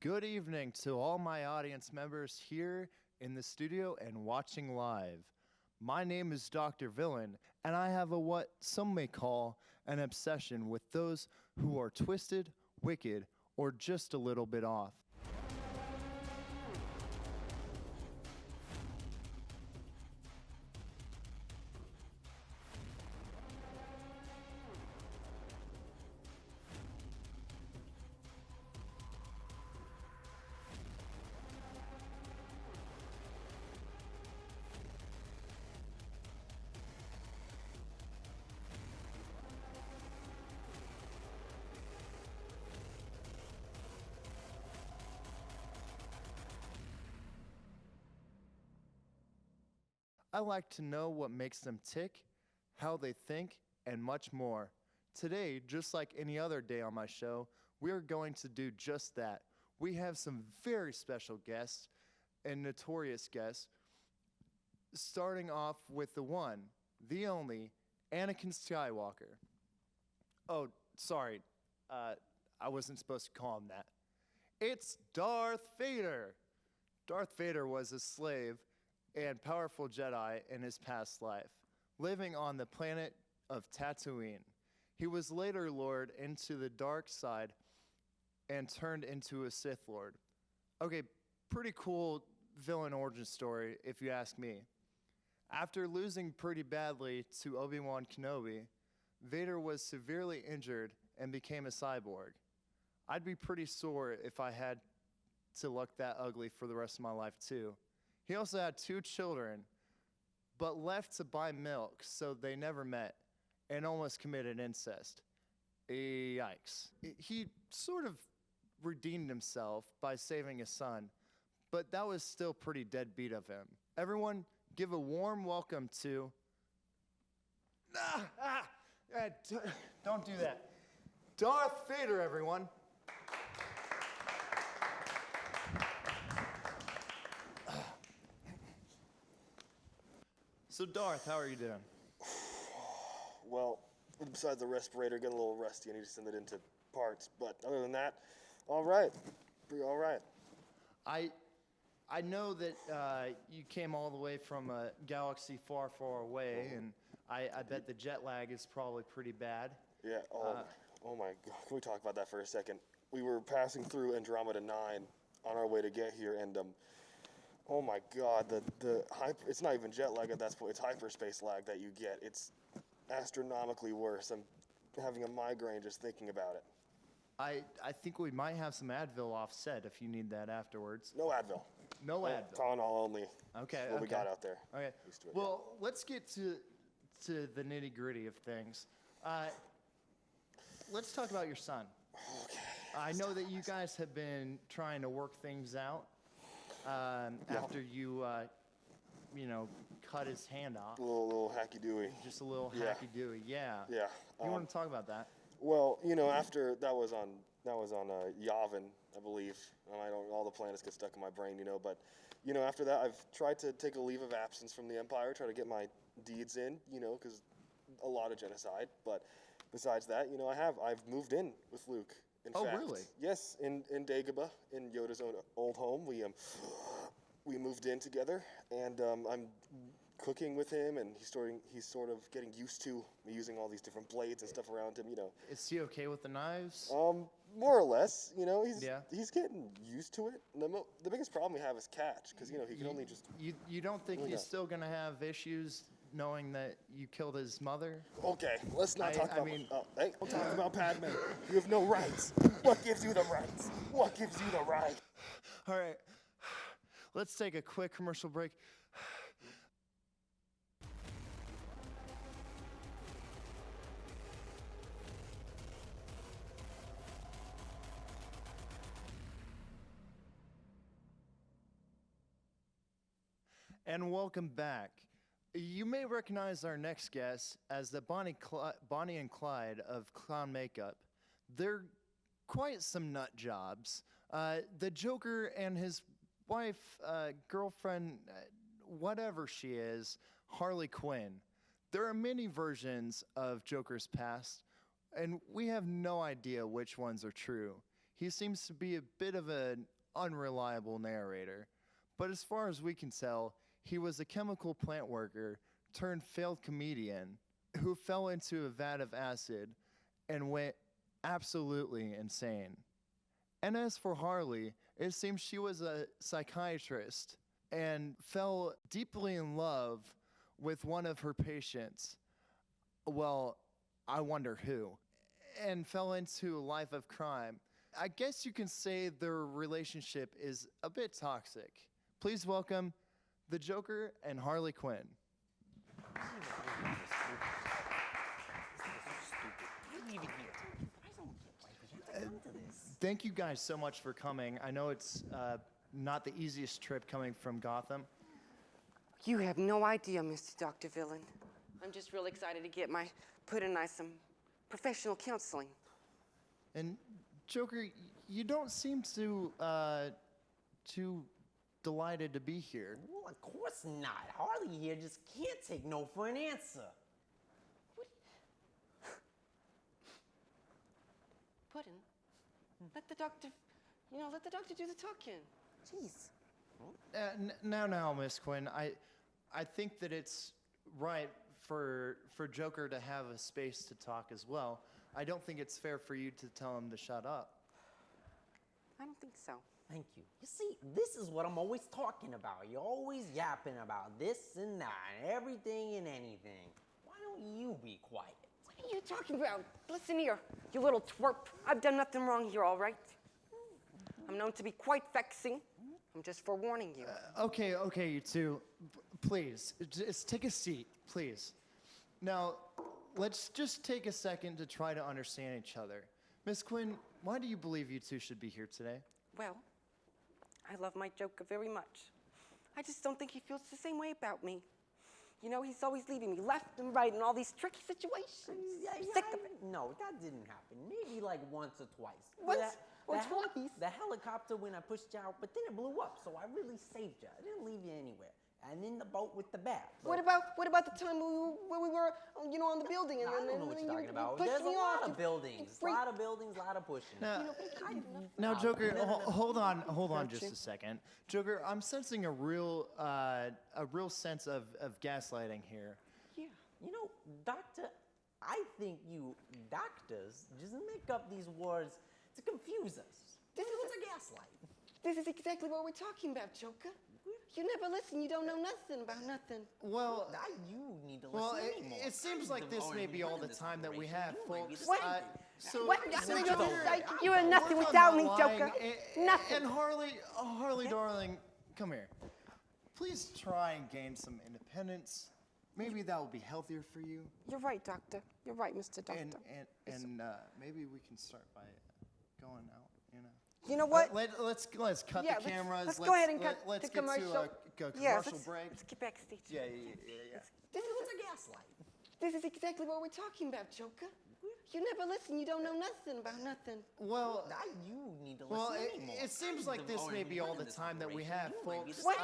Good evening to all my audience members here in the studio and watching live. My name is Dr. Villian, and I have what some may call an obsession with those who are twisted, wicked, or just a little bit off. I like to know what makes them tick, how they think, and much more. Today, just like any other day on my show, we are going to do just that. We have some very special guests and notorious guests, starting off with the one, the only, Anakin Skywalker. Oh, sorry, I wasn't supposed to call him that. It's Darth Vader. Darth Vader was a slave and powerful Jedi in his past life, living on the planet of Tatooine. He was later lured into the dark side and turned into a Sith Lord. Okay, pretty cool villain origin story, if you ask me. After losing pretty badly to Obi-Wan Kenobi, Vader was severely injured and became a cyborg. I'd be pretty sore if I had to look that ugly for the rest of my life, too. He also had 2 children, but left to buy milk, so they never met, and almost committed incest. Yikes. He sort of redeemed himself by saving his son, but that was still pretty deadbeat of him. Everyone, give a warm welcome to... Don't do that. Darth Vader, everyone. So Darth, how are you doing? Well, besides the respirator getting a little rusty, I need to send it into parts. But other than that, all right. Pretty all right. I know that you came all the way from a galaxy far, far away, and I bet the jet lag is probably pretty bad. Yeah. Oh my God. Can we talk about that for a second? We were passing through Andromeda 9 on our way to get here, and oh my God, it's not even jet lag at that point. It's hyperspace lag that you get. It's astronomically worse. I'm having a migraine just thinking about it. I think we might have some Advil offset if you need that afterwards. No Advil. No Advil. Tylenol only. Okay. That's what we got out there. Okay. Well, let's get to the nitty gritty of things. Let's talk about your son. Okay. I know that you guys have been trying to work things out. After you, cut his hand off. A little hacky-dooey. Just a little Yeah. hacky-dooey, yeah. Yeah. You want to talk about that? Well, after that was on Yavin, I believe. All the planets get stuck in my brain, but after that, I've tried to take a leave of absence from the Empire, try to get my deeds in, because a lot of genocide. But besides that, I've moved in with Luke. In fact, really? Yes, in Dagobah, in Yoda's own old home. We moved in together, and I'm cooking with him, and he's sort of getting used to me using all these different blades and stuff around him. Is he okay with the knives? More or less. He's getting used to it. The biggest problem we have is catch, because he can only just. You don't think he's still gonna have issues knowing that you killed his mother? Okay, let's not talk about. Hey, don't talk about Padme. You have no rights. What gives you the rights? What gives you the right? All right, let's take a quick commercial break. And welcome back. You may recognize our next guest as the Bonnie and Clyde of clown makeup. They're quite some nut jobs. The Joker and his wife, girlfriend, whatever she is, Harley Quinn. There are many versions of Joker's past, and we have no idea which ones are true. he seems to be a bit of an unreliable narrator. But as far as we can tell, he was a chemical plant worker turned failed comedian who fell into a vat of acid and went absolutely insane. And as for Harley, it seems she was a psychiatrist and fell deeply in love with one of her patients. Well, I wonder who. And fell into a life of crime. I guess you can say their relationship is a bit toxic. Please welcome the Joker and Harley Quinn. Thank you guys so much for coming. I know it's not the easiest trip coming from Gotham. You have no idea, Mr. Dr. Villian. I'm just real excited to get put in some professional counseling. And Joker, you don't seem too delighted to be here. Well, of course not. Harley here just can't take no for an answer. Puddin', let the doctor do the talking. Jeez. Now, Miss Quinn, I think that it's right for Joker to have a space to talk as well. I don't think it's fair for you to tell him to shut up. I don't think so. Thank you. You see, this is what I'm always talking about. You're always yapping about this and that and everything and anything. Why don't you be quiet? What are you talking about? Listen here, you little twerp. I've done nothing wrong here, all right? I'm known to be quite vexing. I'm just forewarning you. Okay, you two. Please, just take a seat, please. Now, let's just take a second to try to understand each other. Miss Quinn, why do you believe you two should be here today? Well, I love my Joker very much. I just don't think he feels the same way about me. You know, he's always leaving me left and right in all these tricky situations. I'm sick of it. No, that didn't happen. Maybe like once or twice. Once or twice? The helicopter when I pushed you out, but then it blew up, so I really saved you. I didn't leave you anywhere. And in the boat with the bat. What about the time when we were, on the building and I don't know what you're talking about. pushed There's me a lot off. of buildings. A lot of buildings, a lot of pushing. Now, Joker, No. hold on just Gotcha. a second. Joker, I'm sensing a real sense of gaslighting here. Yeah. You know, doctor, I think you doctors just make up these words to confuse us. This is a gaslight. This is exactly what we're talking about, Joker. You never listen. You don't know nothing about nothing. Well, Now you need to listen well, anymore. it seems like this may be all the time that we have, folks. What? So, What? so Nothing Joker, like you are nothing work on without that me, line, Joker. Nothing. And Harley, darling, come here. Please try and gain some independence. Maybe that will be healthier for you. You're right, Doctor. You're right, Mr. Doctor. And maybe we can start by going out. You know what? Let's cut Yeah, the cameras. let's go ahead and cut let's the get commercial. to a Yeah, commercial break. Let's get backstage. Yeah. This is a gaslight. This is exactly what we're talking about, Joker. You never listen. You don't know nothing about nothing. Well, Now you need to well, listen anymore. it seems like this may be all the time that we have, folks. What?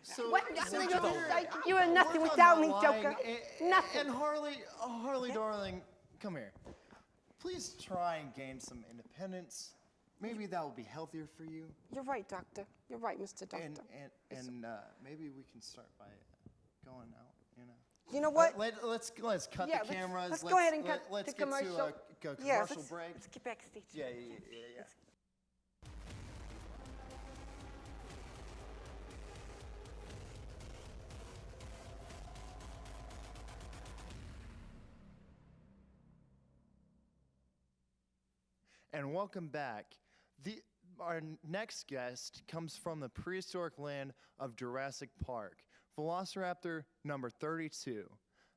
So, What? so Nothing Joker, like you are nothing work on without that me, line, Joker. Nothing. And Harley, darling, come here. Please try and gain some independence. Maybe that will be healthier for you. You're right, Doctor. You're right, Mr. Doctor. And maybe we can start by going out. You know what? Let's cut Yeah, the cameras. let's go ahead and cut let's the get commercial. to a Yeah, commercial break. Let's get backstage. Yeah. And welcome back. Our next guest comes from the prehistoric land of Jurassic Park, Velociraptor number 32.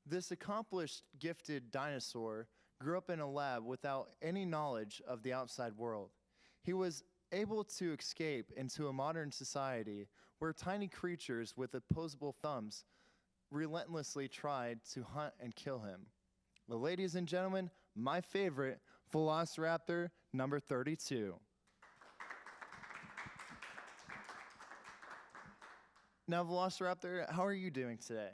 This accomplished, gifted dinosaur grew up in a lab without any knowledge of the outside world. He was able to escape into a modern society where tiny creatures with opposable thumbs relentlessly tried to hunt and kill him. Well, ladies and gentlemen, my favorite, Velociraptor number 32. Now, Velociraptor, how are you doing today?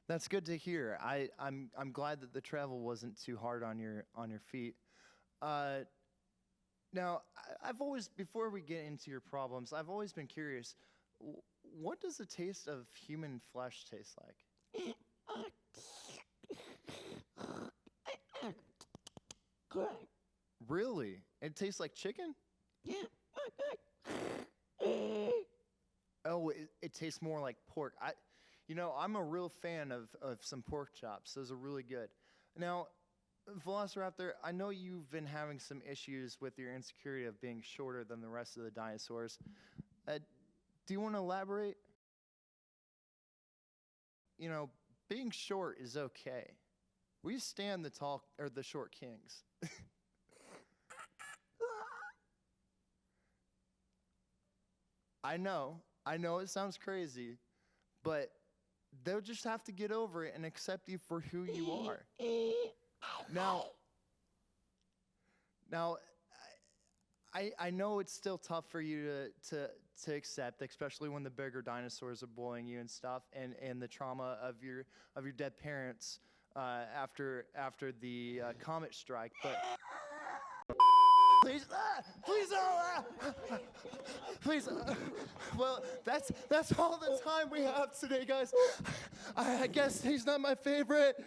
That's good to hear. I'm glad that the travel wasn't too hard on your feet. Now, I've always, before we get into your problems, I've always been curious. What does the taste of human flesh taste like? Really? It tastes like chicken? Oh, it tastes more like pork. I'm a real fan of some pork chops. Those are really good. Now, Velociraptor, I know you've been having some issues with your insecurity of being shorter than the rest of the dinosaurs. Do you want to elaborate? Being short is okay. We stand the short kings. I know it sounds crazy, but they'll just have to get over it and accept you for who you are. Now, I know it's still tough for you to accept, especially when the bigger dinosaurs are bullying you and stuff, and the trauma of your dead parents after the comet strike. But please, please. Well, that's all the time we have today, guys. I guess he's not my favorite.